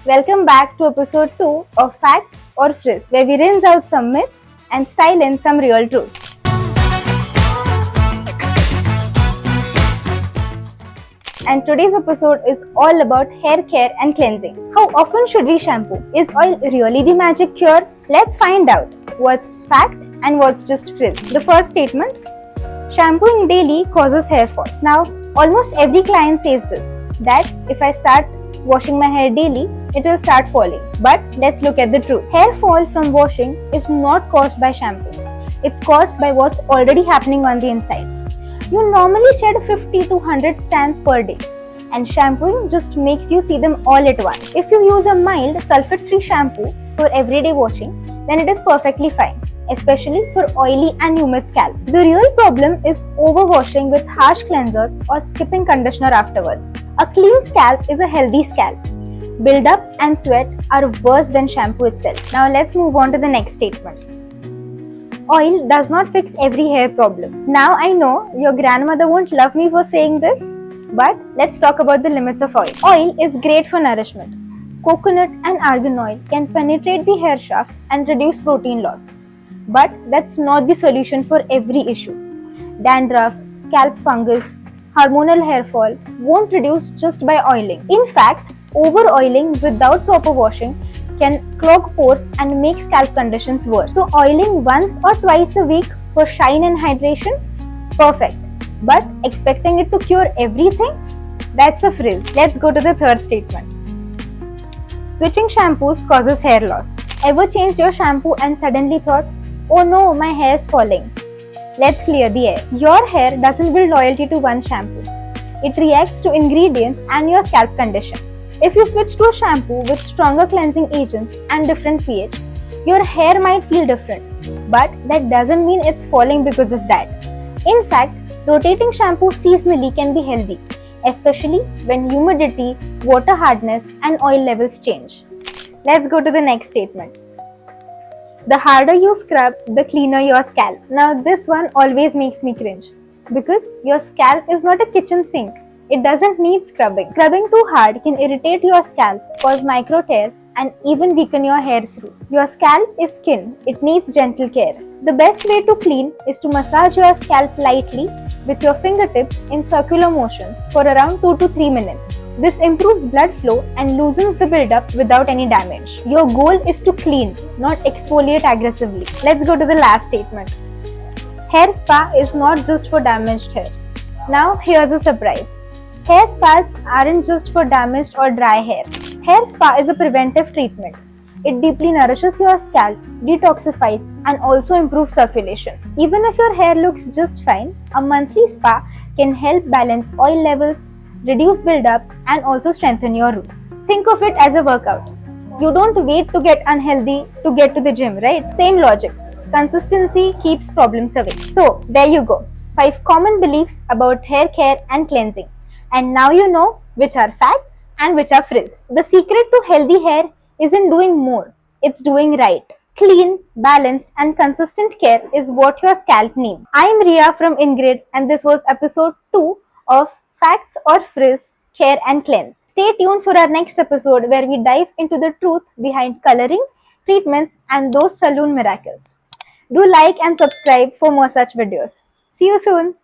Welcome back to episode 2 of Facts or Frizz, where we rinse out some myths and style in some real truths. And today's episode is all about hair care and cleansing. How often should we shampoo? Is oil really the magic cure? Let's find out what's fact and what's just frizz. The first statement: shampooing daily causes hair fall. Now, almost every client says this, that if I start washing my hair daily, it will start falling. But let's look at the truth. Hair fall from washing is not caused by shampoo. It's caused by what's already happening on the inside. You normally shed 50 to 100 strands per day, and shampooing just makes you see them all at once. If you use a mild sulfate-free shampoo for everyday washing, then it is perfectly fine, especially for oily and humid scalp. The real problem is overwashing with harsh cleansers or skipping conditioner afterwards. A clean scalp is a healthy scalp. Build-up and sweat are worse than shampoo itself. Now let's move on to the next statement. Oil does not fix every hair problem. Now I know your grandmother won't love me for saying this, but let's talk about the limits of oil. Oil is great for nourishment. Coconut and argan oil can penetrate the hair shaft and reduce protein loss. But that's not the solution for every issue. Dandruff, scalp fungus, hormonal hair fall won't reduce just by oiling. In fact, over-oiling without proper washing can clog pores and make scalp conditions worse. So oiling once or twice a week for shine and hydration, perfect. But expecting it to cure everything? That's a frizz. Let's go to the third statement. Switching shampoos causes hair loss. Ever changed your shampoo and suddenly thought, oh no, my hair is falling? Let's clear the air. Your hair doesn't build loyalty to one shampoo. It reacts to ingredients and your scalp condition. If you switch to a shampoo with stronger cleansing agents and different pH, your hair might feel different, but that doesn't mean it's falling because of that. In fact, rotating shampoo seasonally can be healthy, especially when humidity, water hardness, and oil levels change. Let's go to the next statement. The harder you scrub, the cleaner your scalp. Now this one always makes me cringe, because your scalp is not a kitchen sink. It doesn't need scrubbing. Scrubbing too hard can irritate your scalp, cause micro tears, and even weaken your hair's root. Your scalp is skin. It needs gentle care. The best way to clean is to massage your scalp lightly with your fingertips in circular motions for around 2 to 3 minutes. This improves blood flow and loosens the buildup without any damage. Your goal is to clean, not exfoliate aggressively. Let's go to the last statement. Hair spa is not just for damaged hair. Now here's a surprise. Hair spas aren't just for damaged or dry hair. Hair spa is a preventive treatment. It deeply nourishes your scalp, detoxifies, and also improves circulation. Even if your hair looks just fine, a monthly spa can help balance oil levels, reduce buildup, and also strengthen your roots. Think of it as a workout. You don't wait to get unhealthy to get to the gym, right? Same logic. Consistency keeps problems away. So, there you go. 5 common beliefs about hair care and cleansing. And now you know which are facts and which are frizz. The secret to healthy hair isn't doing more, it's doing right. Clean, balanced, and consistent care is what your scalp needs. I'm Ria from Ingrid, and this was episode 2 of Facts or Frizz, Care and Cleanse. Stay tuned for our next episode where we dive into the truth behind coloring, treatments, and those saloon miracles. Do like and subscribe for more such videos. See you soon.